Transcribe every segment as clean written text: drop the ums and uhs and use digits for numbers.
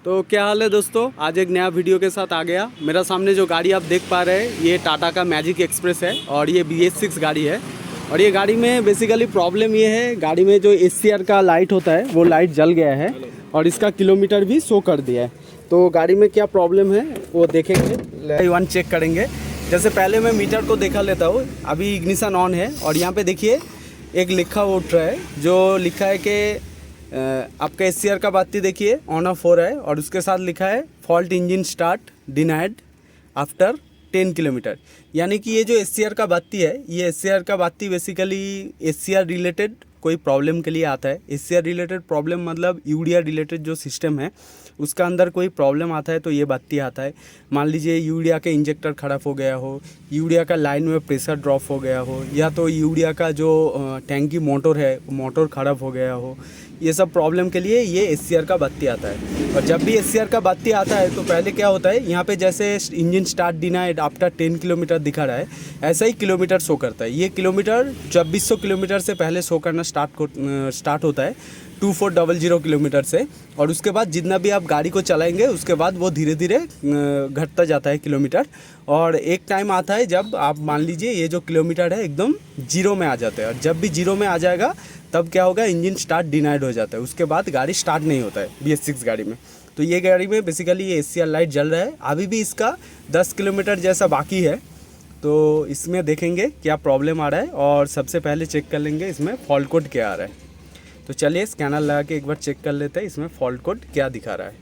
तो क्या हाल है दोस्तों, आज एक नया वीडियो के साथ आ गया। मेरा सामने जो गाड़ी आप देख पा रहे हैं ये टाटा का मैजिक एक्सप्रेस है और ये BS6 गाड़ी है। और ये गाड़ी में बेसिकली प्रॉब्लम ये है, गाड़ी में जो SCR का लाइट होता है वो लाइट जल गया है और इसका किलोमीटर भी शो कर दिया है। तो गाड़ी में क्या प्रॉब्लम है वो देखेंगे, वन चेक करेंगे। जैसे पहले मैं मीटर को देखा लेता हूँ। अभी इग्निशन ऑन है और यहाँ पे देखिए एक लिखा उठ रहा है, जो लिखा है कि आपका SCR का बाती देखिए ऑन ऑफ हो रहा है और उसके साथ लिखा है fault engine start denied after 10 kilometre. यानी कि ये जो SCR का बाती है, ये SCR का बाती बेसिकली SCR रिलेटेड कोई प्रॉब्लम के लिए आता है। SCR रिलेटेड प्रॉब्लम मतलब यूरिया रिलेटेड जो सिस्टम है उसका अंदर कोई प्रॉब्लम आता है तो ये बाती आता है। मान लीजिए यूरिया का इंजेक्टर ख़राब हो गया हो, यूरिया का लाइन में प्रेशर ड्रॉप हो गया हो, या तो यूरिया का जो टैंकी मोटर है मोटर ख़राब हो गया हो, ये सब प्रॉब्लम के लिए ये SCR का बाती आता है। और जब भी SCR का बाती आता है तो पहले क्या होता है, यहाँ पे जैसे engine start denied after 10 kilometre दिखा रहा है, ऐसा ही किलोमीटर शो करता है। ये किलोमीटर 2400 किलोमीटर से पहले शो करना स्टार्ट होता है 2400 किलोमीटर से। और उसके बाद जितना भी आप गाड़ी को चलाएंगे उसके बाद वो धीरे धीरे घटता जाता है किलोमीटर। और एक टाइम आता है जब आप मान लीजिए ये जो किलोमीटर है एकदम जीरो में आ जाता है, और जब भी जीरो में आ जाएगा तब क्या होगा, इंजन स्टार्ट डिनाइड हो जाता है। उसके बाद गाड़ी स्टार्ट नहीं होता है BS6 गाड़ी में। तो ये गाड़ी में बेसिकली ये SCR लाइट जल रहा है। अभी भी इसका 10 किलोमीटर जैसा बाकी है, तो इसमें देखेंगे क्या प्रॉब्लम आ रहा है और सबसे पहले चेक कर लेंगे इसमें फॉल्ट कोड क्या आ रहा है। तो चलिए स्कैनर लगा के एक बार चेक कर लेते हैं इसमें फॉल्ट कोड क्या दिखा रहा है।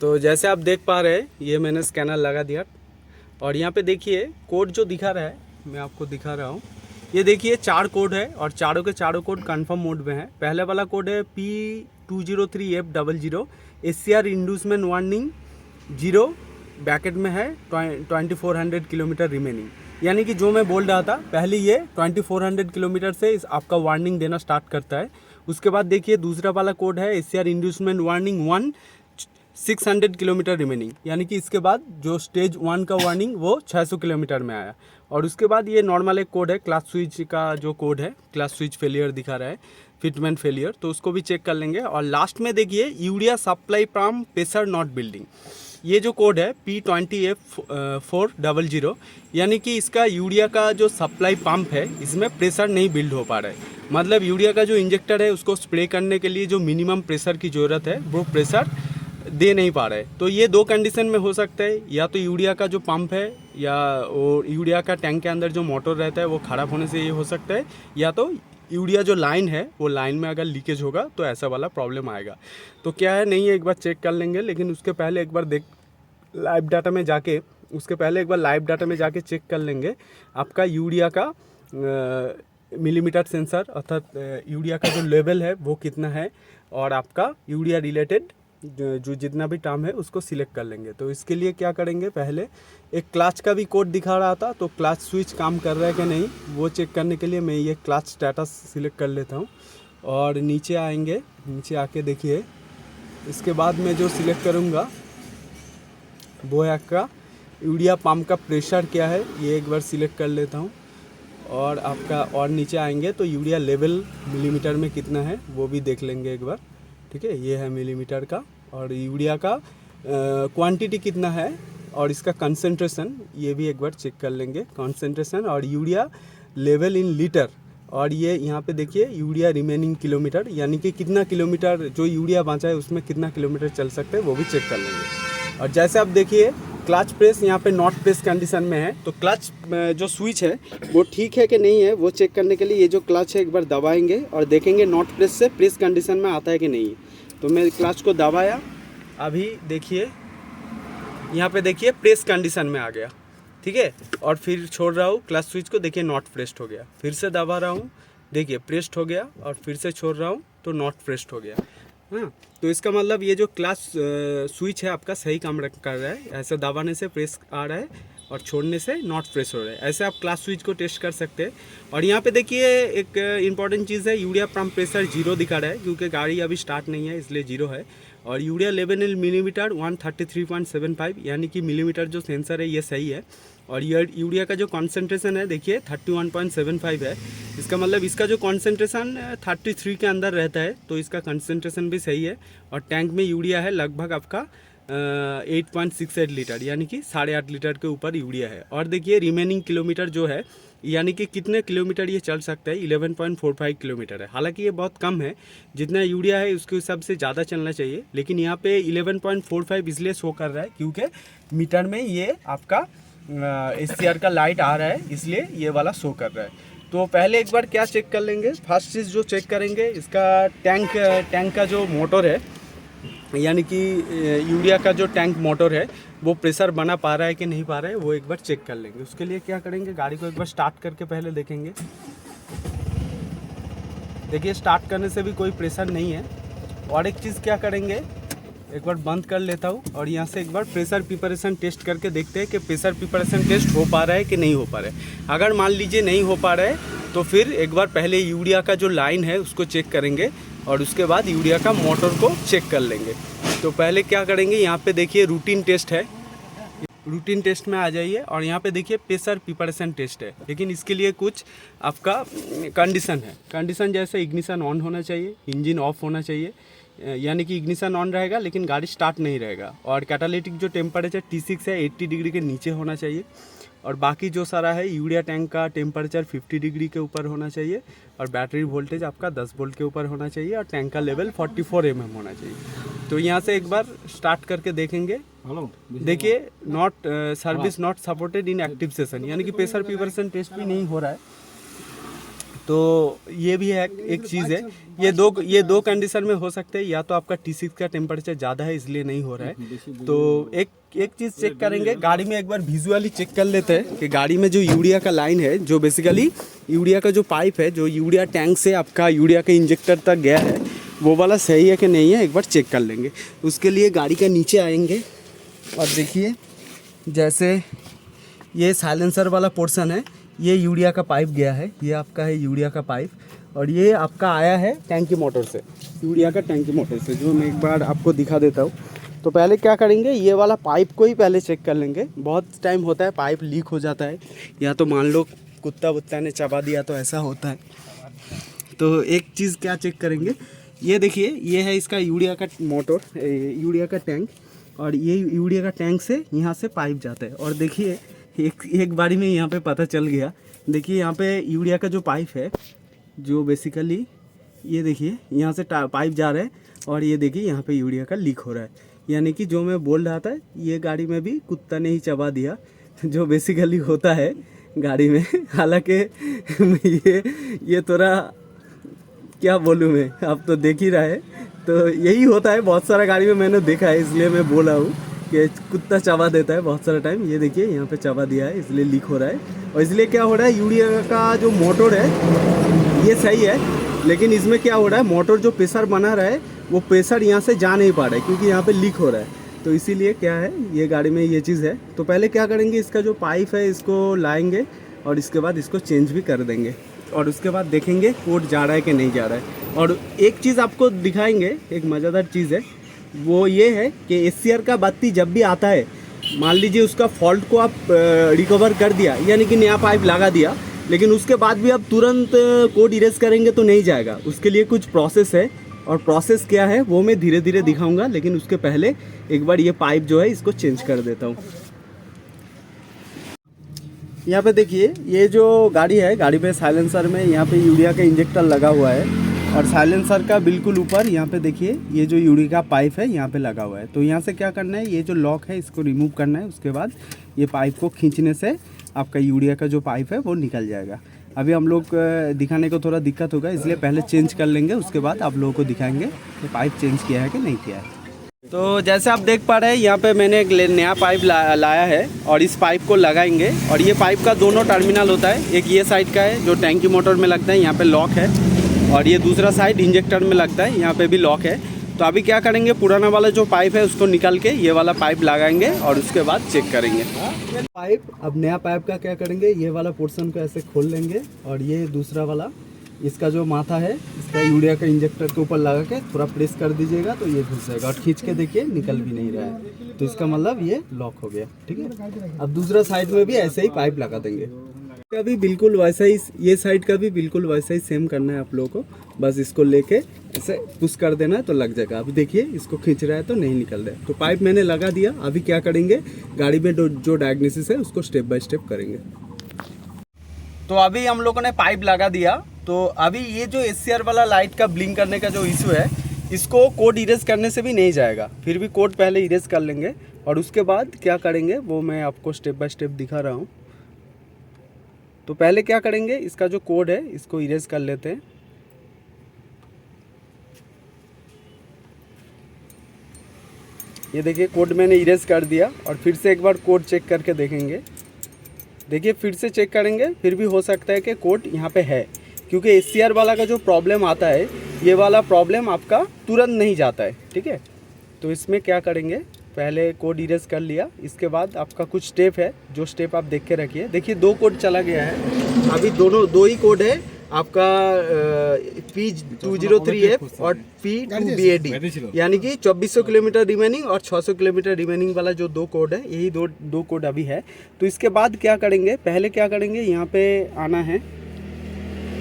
तो जैसे आप देख पा रहे हैं ये मैंने स्कैनर लगा दिया और यहाँ पे देखिए कोड जो दिखा रहा है मैं आपको दिखा रहा हूँ। ये देखिए 4 कोड है और चारों के चारों कोड कंफर्म मोड में है। पहले वाला कोड है P203F00, SCR inducement warning 0, bracket में है 2400 किलोमीटर रिमेनिंग। यानी कि जो मैं बोल रहा था पहले, ये 2400 किलोमीटर से इस आपका वार्निंग देना स्टार्ट करता है। उसके बाद देखिए दूसरा वाला कोड है SCR inducement warning 1, 600 kilometre remaining. यानी कि इसके बाद जो स्टेज 1 का वार्निंग वो 600 किलोमीटर में आया। और उसके बाद ये नॉर्मल एक कोड है, क्लच स्विच का जो कोड है, क्लच स्विच फेलियर दिखा रहा है, फिटमेंट फेलियर, तो उसको भी चेक कर लेंगे। और लास्ट में देखिए urea supply pump pressure not building, ये जो कोड है P20F400, यानी कि इसका यूरिया का जो सप्लाई पंप है इसमें प्रेशर नहीं बिल्ड हो पा रहा है। मतलब यूरिया का जो इंजेक्टर है उसको स्प्रे करने के लिए जो मिनिमम प्रेशर की ज़रूरत है वो प्रेशर दे नहीं पा रहा है। तो ये दो कंडीशन में हो सकता है, या तो यूरिया का जो पंप है या वो यूरिया का टैंक के अंदर जो मोटर रहता है वो ख़राब होने से ये हो सकता है, या तो यूरिया जो लाइन है वो लाइन में अगर लीकेज होगा तो ऐसा वाला प्रॉब्लम आएगा। तो क्या है नहीं है एक बार चेक कर लेंगे, लेकिन उसके पहले एक बार लाइव डाटा में जाके चेक कर लेंगे आपका यूरिया का मिलीमीटर सेंसर, अर्थात यूरिया का जो लेवल है वो कितना है, और आपका यूरिया रिलेटेड जो जितना भी टर्म है उसको सिलेक्ट कर लेंगे। तो इसके लिए क्या करेंगे, पहले एक क्लच का भी कोड दिखा रहा था, तो क्लच स्विच काम कर रहा है कि नहीं वो चेक करने के लिए मैं ये क्लच स्टेटस सिलेक्ट कर लेता हूँ। और नीचे आएंगे, नीचे आके देखिए इसके बाद मैं जो सिलेक्ट करूँगा वो है आपका यूरिया पंप का प्रेशर क्या है, ये एक बार सिलेक्ट कर लेता हूँ। और आपका और नीचे आएंगे तो यूरिया लेवल मिलीमीटर में कितना है वो भी देख लेंगे एक बार। ठीक है, ये है मिलीमीटर का, और यूरिया का क्वांटिटी कितना है और इसका कंसंट्रेशन ये भी एक बार चेक कर लेंगे, कंसंट्रेशन और यूरिया लेवल इन लीटर। और ये यहाँ पे देखिए यूरिया रिमेनिंग किलोमीटर, यानी कि कितना किलोमीटर जो यूरिया बांचा है उसमें कितना किलोमीटर चल सकते हैं वो भी चेक कर लेंगे। और जैसे आप देखिए क्लच प्रेस यहाँ पे नॉट प्रेस कंडीशन में है, तो क्लच जो स्विच है वो ठीक है कि नहीं है वो चेक करने के लिए ये जो क्लच है एक बार दबाएंगे और देखेंगे नॉट प्रेस से प्रेस कंडीशन में आता है कि नहीं है। तो मैं क्लच को दबाया, अभी देखिए यहाँ पे देखिए प्रेस कंडीशन में आ गया। ठीक है, और फिर छोड़ रहा हूँ क्लच स्विच को, देखिए नॉट प्रेस्ड हो गया। फिर से दबा रहा हूँ, देखिए प्रेस्ड हो गया, और फिर से छोड़ रहा हूँ तो नॉट प्रेस्ड हो गया। हाँ, तो इसका मतलब ये जो क्लच स्विच है आपका सही काम कर रहा है। ऐसे दबाने से प्रेस आ रहा है और छोड़ने से नॉट प्रेस हो रहा है। ऐसे आप क्लास स्विच को टेस्ट कर सकते हैं। और यहाँ पे देखिए एक इम्पॉर्टेंट चीज़ है, यूरिया पंप प्रेशर 0 दिखा रहा है क्योंकि गाड़ी अभी स्टार्ट नहीं है इसलिए 0 है। और यूरिया लेवल इन मिलीमीटर 133.75, यानी कि मिलीमीटर जो सेंसर है ये सही है। और ये यूरिया का जो कॉन्सेंट्रेशन है देखिए 31.75 है। इसका मतलब इसका जो कॉन्सेंट्रेशन 33 के अंदर रहता है, तो इसका कॉन्सेंट्रेशन भी सही है। और टैंक में यूरिया है लगभग आपका 8.68 लीटर, यानी कि 8.5 लीटर के ऊपर यूरिया है। और देखिए रिमेनिंग किलोमीटर जो है, यानी कि कितने किलोमीटर ये चल सकता है, 11.45 किलोमीटर है। हालांकि ये बहुत कम है, जितना यूरिया है उसके हिसाब से ज़्यादा चलना चाहिए, लेकिन यहाँ पे 11.45 इसलिए शो कर रहा है क्योंकि मीटर में ये आपका SCR का लाइट आ रहा है, इसलिए ये वाला शो कर रहा है। तो पहले एक बार क्या चेक कर लेंगे, फर्स्ट चीज़ जो चेक करेंगे इसका टैंक का जो मोटर है, यानी कि यूरिया का जो टैंक मोटर है वो प्रेशर बना पा रहा है कि नहीं पा रहा है, वो एक बार चेक कर लेंगे। उसके लिए क्या करेंगे, गाड़ी को एक बार स्टार्ट करके पहले देखेंगे। देखिए स्टार्ट करने से भी कोई प्रेशर नहीं है। और एक चीज़ क्या करेंगे, एक बार बंद कर लेता हूँ और यहाँ से एक बार प्रेशर प्रिपरेशन टेस्ट करके देखते हैं कि प्रेशर प्रिपरेशन टेस्ट हो पा रहा है कि नहीं हो पा रहा है। अगर मान लीजिए नहीं हो पा रहा है तो फिर एक बार पहले यूरिया का जो लाइन है उसको चेक करेंगे और उसके बाद यूरिया का मोटर को चेक कर लेंगे। तो पहले क्या करेंगे, यहाँ पे देखिए रूटीन टेस्ट है, रूटीन टेस्ट में आ जाइए और यहाँ पे देखिए प्रेशर प्रिपरेशन टेस्ट है। लेकिन इसके लिए कुछ आपका कंडीशन है। कंडीशन जैसे इग्निशन ऑन होना चाहिए, इंजन ऑफ होना चाहिए, यानी कि इग्निशन ऑन रहेगा लेकिन गाड़ी स्टार्ट नहीं रहेगा। और कैटालिटिक जो टेम्परेचर T6 है 80 डिग्री के नीचे होना चाहिए। और बाकी जो सारा है, यूरिया टैंक का टेम्परेचर 50 डिग्री के ऊपर होना चाहिए और बैटरी वोल्टेज आपका 10 वोल्ट के ऊपर होना चाहिए और टैंक का लेवल 44 mm होना चाहिए। तो यहाँ से एक बार स्टार्ट करके देखेंगे। देखिए not service not supported in active session, यानी कि प्रेशर प्रिपरेशन टेस्ट भी नहीं हो रहा है। तो ये भी है एक चीज़ है। ये दो कंडीशन में हो सकते हैं, या तो आपका T6 का टेम्परेचर ज़्यादा है इसलिए नहीं हो रहा है। तो एक चीज़ चेक करेंगे, गाड़ी में एक बार विजुअली चेक कर लेते हैं कि गाड़ी में जो यूरिया का लाइन है, जो बेसिकली यूरिया का जो पाइप है जो यूरिया टैंक से आपका यूरिया के इंजेक्टर तक गया है, वो वाला सही है कि नहीं है, एक बार चेक कर लेंगे। उसके लिए गाड़ी के नीचे आएंगे और देखिए जैसे ये साइलेंसर वाला पोर्शन है, ये यूरिया का पाइप गया है, ये आपका है यूरिया का पाइप और ये आपका आया है टैंकी मोटर से, यूरिया का टैंकी मोटर से, जो मैं एक बार आपको दिखा देता हूँ। तो पहले क्या करेंगे, ये वाला पाइप को ही पहले चेक कर लेंगे। बहुत टाइम होता है पाइप लीक हो जाता है, या तो मान लो कुत्ता वुत्ता ने चबा दिया तो ऐसा होता है। तो एक चीज़ क्या चेक करेंगे, ये देखिए ये है इसका यूरिया का मोटर, यूरिया का टैंक, और ये यूरिया का टैंक से यहाँ से पाइप जाता है। और देखिए एक बारी में यहाँ पे पता चल गया। देखिए यहाँ पे यूरिया का जो पाइप है, जो बेसिकली ये देखिए यहाँ से पाइप जा रहा है और ये देखिए यहाँ पे यूरिया का लीक हो रहा है, यानी कि जो मैं बोल रहा था ये गाड़ी में भी कुत्ता ने ही चबा दिया, जो बेसिकली होता है गाड़ी में। हालांकि ये थोड़ा क्या बोलूँ मैं, आप तो देख ही रहा है, तो यही होता है बहुत सारा गाड़ी में मैंने देखा है, इसलिए मैं बोला हूँ कि कुत्ता चबा देता है बहुत सारा टाइम। ये देखिए यहाँ पे चबा दिया है इसलिए लीक हो रहा है। और इसलिए क्या हो रहा है, यूरिया का जो मोटर है ये सही है, लेकिन इसमें क्या हो रहा है, मोटर जो प्रेशर बना रहा है वो प्रेशर यहाँ से जा नहीं पा रहा है क्योंकि यहाँ पे लीक हो रहा है। तो इसीलिए क्या है, ये गाड़ी में ये चीज़ है। तो पहले क्या करेंगे, इसका जो पाइप है इसको लाएंगे और इसके बाद इसको चेंज भी कर देंगे और उसके बाद देखेंगे कोड जा रहा है कि नहीं जा रहा है। और एक चीज़ आपको दिखाएंगे, एक मज़ेदार चीज़ है, वो ये है कि SCR का बत्ती जब भी आता है, मान लीजिए उसका फॉल्ट को आप रिकवर कर दिया, यानी कि नया पाइप लगा दिया, लेकिन उसके बाद भी आप तुरंत कोड इरेज करेंगे तो नहीं जाएगा। उसके लिए कुछ प्रोसेस है, और प्रोसेस क्या है वो मैं धीरे धीरे दिखाऊंगा, लेकिन उसके पहले एक बार ये पाइप जो है इसको चेंज कर देता हूँ। यहाँ पे देखिए ये जो गाड़ी है, गाड़ी पे साइलेंसर में यहाँ पे यूरिया का इंजेक्टर लगा हुआ है और साइलेंसर का बिल्कुल ऊपर यहाँ पे देखिए ये जो यूरिया का पाइप है यहाँ पे लगा हुआ है। तो यहाँ से क्या करना है, ये जो लॉक है इसको रिमूव करना है। उसके बाद ये पाइप को खींचने से आपका यूरिया का जो पाइप है वो निकल जाएगा। अभी हम लोग दिखाने को थोड़ा दिक्कत होगा, इसलिए पहले चेंज कर लेंगे, उसके बाद आप लोगों को दिखाएंगे कि पाइप चेंज किया है कि नहीं किया है। तो जैसे आप देख पा रहे हैं यहाँ पे मैंने एक नया पाइप लाया है और इस पाइप को लगाएंगे। और ये पाइप का दोनों टर्मिनल होता है, एक ये साइड का है जो टैंकी मोटर में लगता है, यहाँ पे लॉक है, और ये दूसरा साइड इंजेक्टर में लगता है, यहाँ पे भी लॉक है। तो अभी क्या करेंगे, पुराना वाला जो पाइप है उसको निकाल के ये वाला पाइप लगाएंगे और उसके बाद चेक करेंगे पाइप। अब नया पाइप का क्या करेंगे, ये वाला पोर्शन को ऐसे खोल लेंगे और ये दूसरा वाला इसका जो माथा है इसका यूरिया का इंजेक्टर के ऊपर लगा के थोड़ा प्रेस कर दीजिएगा तो ये घुस जाएगा और खींच के देखिए निकल भी नहीं रहा है, तो इसका मतलब ये लॉक हो गया। ठीक है, अब दूसरा साइड में भी ऐसे ही पाइप लगा देंगे। का भी बिल्कुल वैसा ही, ये साइड का भी बिल्कुल वैसा ही सेम करना है आप लोगों को। बस इसको लेके ऐसे पुश कर देना है तो लग जाएगा। अभी देखिए इसको खींच रहा है तो नहीं निकल रहा है, तो पाइप मैंने लगा दिया। अभी क्या करेंगे, गाड़ी में जो डायग्नोसिस है उसको स्टेप बाय स्टेप करेंगे। तो अभी हम लोगों ने पाइप लगा दिया। तो अभी ये जो SCR वाला लाइट का ब्लिंक करने का जो इशू है, इसको कोड इरेज करने से भी नहीं जाएगा, फिर भी कोड पहले इरेज कर लेंगे और उसके बाद क्या करेंगे वो मैं आपको स्टेप बाय स्टेप दिखा रहा हूँ। तो पहले क्या करेंगे, इसका जो कोड है इसको इरेज कर लेते हैं। ये देखिए कोड मैंने इरेज कर दिया और फिर से एक बार कोड चेक करके देखेंगे। देखिए फिर से चेक करेंगे, फिर भी हो सकता है कि कोड यहाँ पे है, क्योंकि SCR वाला का जो प्रॉब्लम आता है ये वाला प्रॉब्लम आपका तुरंत नहीं जाता है। ठीक है, तो इसमें क्या करेंगे, पहले कोड इरेज कर लिया, इसके बाद आपका कुछ स्टेप है, जो स्टेप आप देख के रखिए। देखिए 2 कोड चला गया है, अभी दो ही कोड है आपका, P203F और P2BAD, यानी कि 2400 किलोमीटर रिमेनिंग और 600 किलोमीटर रिमेनिंग वाला जो 2 कोड है, यही दो कोड अभी है। तो इसके बाद क्या करेंगे, पहले क्या करेंगे, यहाँ पे आना है,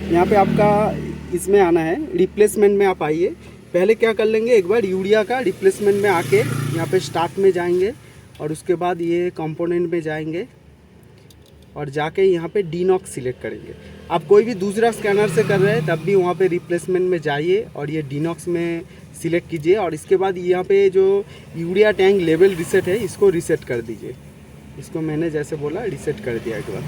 यहाँ पे आपका इसमें आना है, रिप्लेसमेंट में आप आइए। पहले क्या कर लेंगे, एक बार यूरिया का रिप्लेसमेंट में आके यहाँ पे स्टार्ट में जाएंगे और उसके बाद ये कंपोनेंट में जाएंगे और जाके यहाँ पे डीनॉक्स सिलेक्ट करेंगे। आप कोई भी दूसरा स्कैनर से कर रहे हैं तब भी वहाँ पे रिप्लेसमेंट में जाइए और ये डीनॉक्स में सिलेक्ट कीजिए और इसके बाद यहाँ पे जो यूरिया टैंक लेवल रीसेट है इसको रीसेट कर दीजिए। इसको मैंने जैसे बोला रीसेट कर दिया एक बार।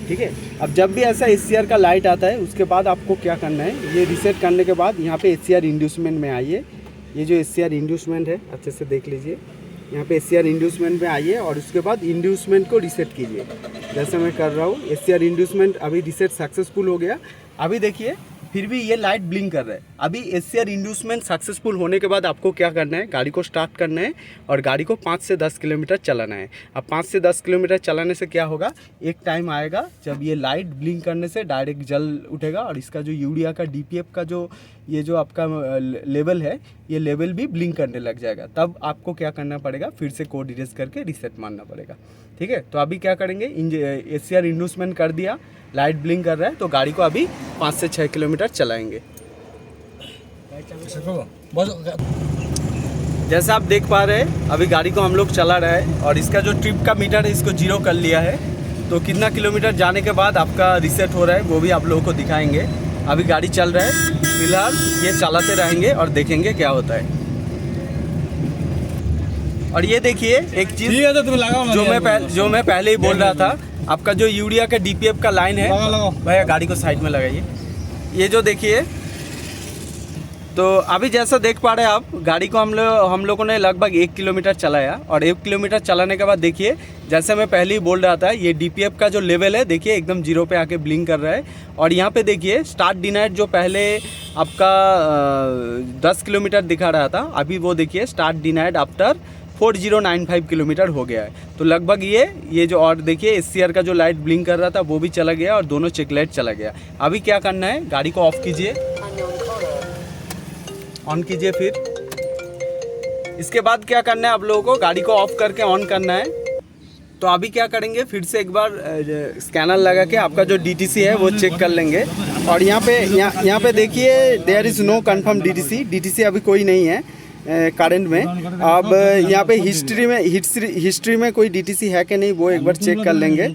ठीक है, अब जब भी ऐसा SCR का लाइट आता है उसके बाद आपको क्या करना है, ये रीसेट करने के बाद यहाँ पे SCR इंड्यूसमेंट में आइए। ये जो SCR इंड्यूसमेंट है अच्छे से देख लीजिए, यहाँ पे SCR इंड्यूसमेंट में आइए और उसके बाद इंड्यूसमेंट को रीसेट कीजिए जैसे मैं कर रहा हूँ। SCR इंड्यूसमेंट अभी रीसेट सक्सेसफुल हो गया। अभी देखिए फिर भी ये लाइट ब्लिंक कर रहा है। अभी SCR इंड्यूसमेंट सक्सेसफुल होने के बाद आपको क्या करना है, गाड़ी को स्टार्ट करना है और गाड़ी को 5 से 10 किलोमीटर चलाना है। अब 5 से 10 किलोमीटर चलाने से क्या होगा, एक टाइम आएगा जब ये लाइट ब्लिंक करने से डायरेक्ट जल उठेगा और इसका जो यूरिया का DPF का जो ये जो आपका लेवल है ये लेवल भी ब्लिंक करने लग जाएगा। तब आपको क्या करना पड़ेगा, फिर से कोड इरेज करके रीसेट मारना पड़ेगा। ठीक है, तो अभी क्या करेंगे, SCR इंड्यूसमेंट कर दिया, लाइट ब्लिंक कर रहा है तो गाड़ी को अभी 5 से 6 किलोमीटर चलाएंगे। जैसे आप देख पा रहे हैं अभी गाड़ी को हम लोग चला रहे हैं और इसका जो ट्रिप का मीटर है इसको 0 कर लिया है। तो कितना किलोमीटर जाने के बाद आपका रीसेट हो रहा है वो भी आप लोगों को दिखाएंगे। अभी गाड़ी चल रहा है, फिलहाल ये चलाते रहेंगे और देखेंगे क्या होता है। और ये देखिए एक चीज़ जो मैं पहले ही बोल रहा था, आपका जो यूरिया का DPF का लाइन है, भैया गाड़ी को साइड में लगाइए। ये जो देखिए, तो अभी जैसा देख पा रहे हैं आप, गाड़ी को हम लोगों ने लगभग 1 किलोमीटर चलाया और 1 किलोमीटर चलाने के बाद देखिए जैसे मैं पहले ही बोल रहा था, ये DPF का जो लेवल है देखिए एकदम 0 पे आके ब्लिंक कर रहा है। और यहाँ पे देखिए स्टार्ट डिनाइट जो पहले आपका 10 किलोमीटर दिखा रहा था, अभी वो देखिए स्टार्ट डिनाइट आफ्टर 4095 किलोमीटर हो गया है। तो लगभग ये जो, और देखिए SCR का जो लाइट ब्लिंक कर रहा था वो भी चला गया और दोनों चेक लाइट चला गया। अभी क्या करना है, गाड़ी को ऑफ कीजिए, ऑन कीजिए। फिर इसके बाद क्या करना है, आप लोगों को गाड़ी को ऑफ करके ऑन करना है। तो अभी क्या करेंगे, फिर से एक बार स्कैनर लगा के आपका जो DTC है वो चेक कर लेंगे। और यहाँ पे देखिए there is no confirm DTC अभी कोई नहीं है करंट में। अब यहाँ पे हिस्ट्री में कोई DTC है कि नहीं वो एक बार चेक कर लेंगे।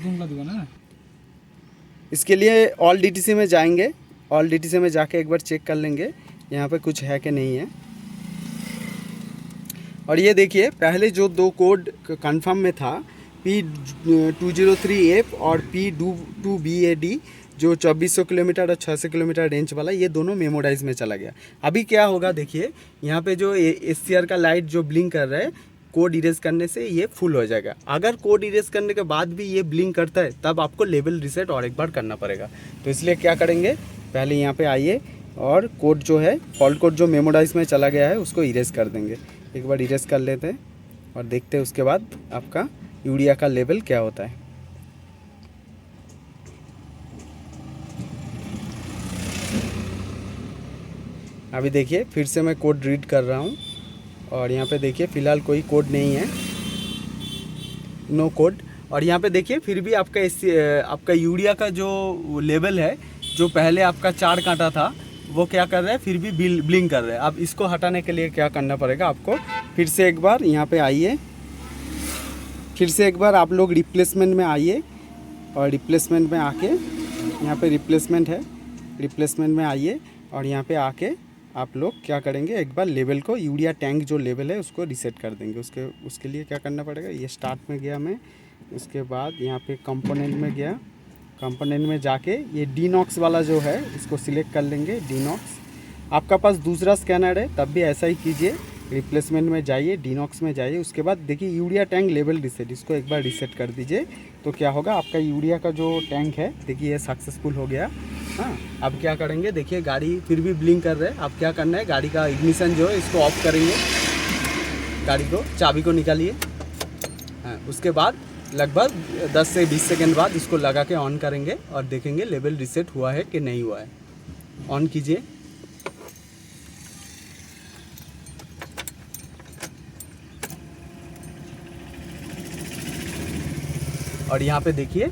इसके लिए ऑल DTC में जाएंगे, ऑल DTC में जाके एक बार चेक कर लेंगे यहाँ पे कुछ है कि नहीं है। और ये देखिए पहले जो 2 कोड कंफर्म में था, P203F और P2BAD, जो 2400 किलोमीटर और 600 किलोमीटर रेंज वाला, ये दोनों मेमोराइज में चला गया। अभी क्या होगा देखिए, यहाँ पे जो SCR का लाइट जो ब्लिंक कर रहा है, कोड इरेज करने से ये फुल हो जाएगा। अगर कोड इरेज करने के बाद भी ये ब्लिंक करता है तब आपको लेवल रीसेट और एक बार करना पड़ेगा। तो इसलिए क्या करेंगे, पहले यहाँ पे आइए और कोड जो है, फॉल्ट कोड जो मेमोराइज में चला गया है उसको इरेज कर देंगे। एक बार इरेज कर लेते हैं और देखते हैं उसके बाद आपका यूरिया का लेवल क्या होता है। अभी देखिए फिर से मैं कोड रीड कर रहा हूँ और यहाँ पे देखिए फ़िलहाल कोई कोड नहीं है, नो कोड। और यहाँ पे देखिए फिर भी आपका यूरिया का जो लेवल है, जो पहले आपका 4 कांटा था, वो क्या कर रहा है, फिर भी ब्लिंक कर रहा है। अब इसको हटाने के लिए क्या करना पड़ेगा आपको, फिर से एक बार यहाँ पे आइए, फिर से एक बार आप लोग रिप्लेसमेंट में आइए और रिप्लेसमेंट में आके यहाँ पे रिप्लेसमेंट है, रिप्लेसमेंट में आइए और यहाँ पे आके आप लोग क्या करेंगे, एक बार लेवल को, यूरिया टैंक जो लेवल है उसको रीसेट कर देंगे। उसके लिए क्या करना पड़ेगा, ये स्टार्ट में गया मैं, उसके बाद यहाँ पे कंपोनेंट में गया, कंपोनेंट में जाके ये डीनॉक्स वाला जो है इसको सिलेक्ट कर लेंगे, डीनॉक्स। आपका पास दूसरा स्कैनर है तब भी ऐसा ही कीजिए, रिप्लेसमेंट में जाइए, डीनॉक्स में जाइए, उसके बाद देखिए यूरिया टैंक लेवल रीसेट, इसको एक बार रीसेट कर दीजिए। तो क्या होगा, आपका यूरिया का जो टैंक है देखिए ये सक्सेसफुल हो गया। हाँ, अब क्या करेंगे, देखिए गाड़ी फिर भी ब्लिंक कर रहे हैं। अब क्या करना है, गाड़ी का इग्निशन जो है इसको ऑफ करेंगे, गाड़ी को चाबी को निकालिए। हाँ, उसके बाद लगभग 10 से 20 सेकेंड बाद इसको लगा के ऑन करेंगे और देखेंगे लेवल रीसेट हुआ है कि नहीं हुआ है। ऑन कीजिए, और यहाँ पे देखिए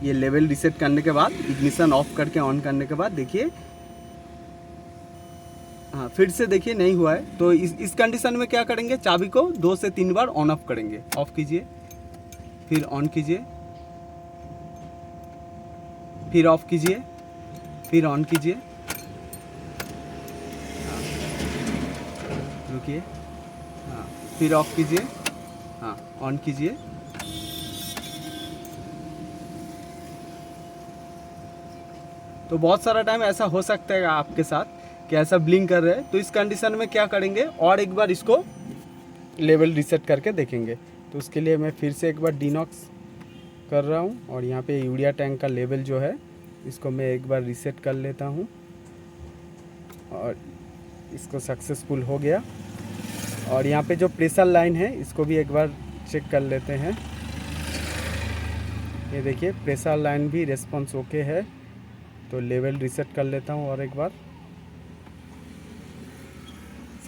ये लेवल रीसेट करने के बाद, इग्निशन ऑफ करके ऑन करने के बाद देखिए, हाँ फिर से देखिए नहीं हुआ है। तो इस कंडीशन में क्या करेंगे, चाबी को 2 से 3 बार ऑन ऑफ करेंगे। ऑफ कीजिए, फिर ऑन कीजिए, फिर ऑफ कीजिए, फिर ऑन कीजिए, रुकिए, हाँ फिर ऑफ कीजिए, हाँ ऑन कीजिए। तो बहुत सारा टाइम ऐसा हो सकता है आपके साथ कि ऐसा ब्लिंक कर रहे हैं। तो इस कंडीशन में क्या करेंगे, और एक बार इसको लेवल रीसेट करके देखेंगे। तो उसके लिए मैं फिर से एक बार डीनॉक्स कर रहा हूँ और यहाँ पे यूरिया टैंक का लेवल जो है इसको मैं एक बार रीसेट कर लेता हूँ और इसको सक्सेसफुल हो गया। और यहाँ पे जो प्रेशर लाइन है इसको भी एक बार चेक कर लेते हैं। ये देखिए प्रेशर लाइन भी रेस्पॉन्स ओके है। तो लेवल रीसेट कर लेता हूँ और एक बार,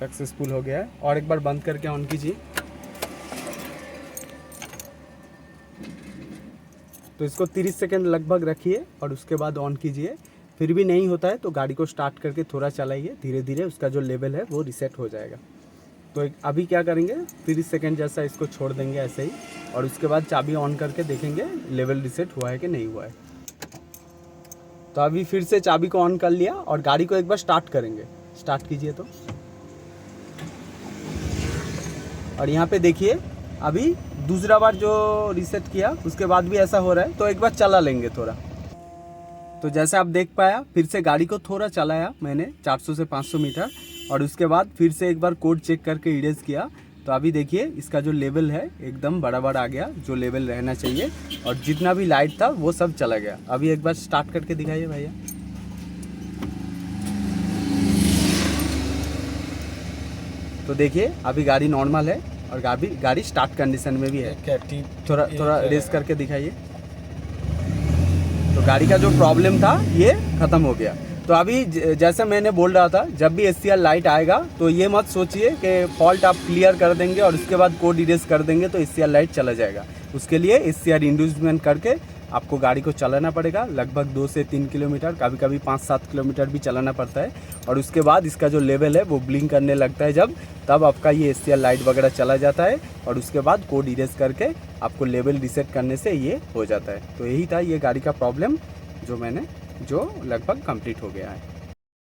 सक्सेसफुल हो गया है। और एक बार बंद करके ऑन कीजिए। तो इसको 30 सेकेंड लगभग रखिए और उसके बाद ऑन कीजिए। फिर भी नहीं होता है तो गाड़ी को स्टार्ट करके थोड़ा चलाइए, धीरे धीरे उसका जो लेवल है वो रीसेट हो जाएगा। तो अभी क्या करेंगे, 30 सेकेंड जैसा इसको छोड़ देंगे ऐसे ही, और उसके बाद चाबी ऑन करके देखेंगे लेवल रीसेट हुआ है कि नहीं हुआ है। तो अभी फिर से चाबी को ऑन कर लिया और गाड़ी को एक बार स्टार्ट करेंगे। स्टार्ट कीजिए तो, और यहाँ पे देखिए अभी दूसरा बार जो रीसेट किया उसके बाद भी ऐसा हो रहा है। तो एक बार चला लेंगे थोड़ा। तो जैसे आप देख पाया, फिर से गाड़ी को थोड़ा चलाया मैंने 400 से 500 मीटर, और उसके बाद फिर से एक बार कोड चेक करके इरेज किया। तो अभी देखिए इसका जो लेवल है एकदम बराबर आ गया, जो लेवल रहना चाहिए, और जितना भी लाइट था वो सब चला गया। अभी एक बार स्टार्ट करके दिखाइए भैया। तो देखिए अभी गाड़ी नॉर्मल है और गाड़ी स्टार्ट कंडीशन में भी है। थोड़ा रेस करके दिखाइए। तो गाड़ी का जो प्रॉब्लम था ये ख़त्म हो गया। तो अभी जैसे मैंने बोल रहा था, जब भी एचसीआर लाइट आएगा तो ये मत सोचिए कि फॉल्ट आप क्लियर कर देंगे और उसके बाद कोड इरेज कर देंगे तो एचसीआर लाइट चला जाएगा। उसके लिए एचसीआर इंड्यूसमेंट करके आपको गाड़ी को चलाना पड़ेगा, लगभग 2 से 3 किलोमीटर, कभी कभी 5-7 किलोमीटर भी चलाना पड़ता है। और उसके बाद इसका जो लेवल है वो ब्लिंक करने लगता है तब आपका ये एचसीआर लाइट वगैरह चला जाता है, और उसके बाद कोड इरेज करके आपको लेवल रीसेट करने से ये हो जाता है। तो यही था ये गाड़ी का प्रॉब्लम जो लगभग कंप्लीट हो गया है।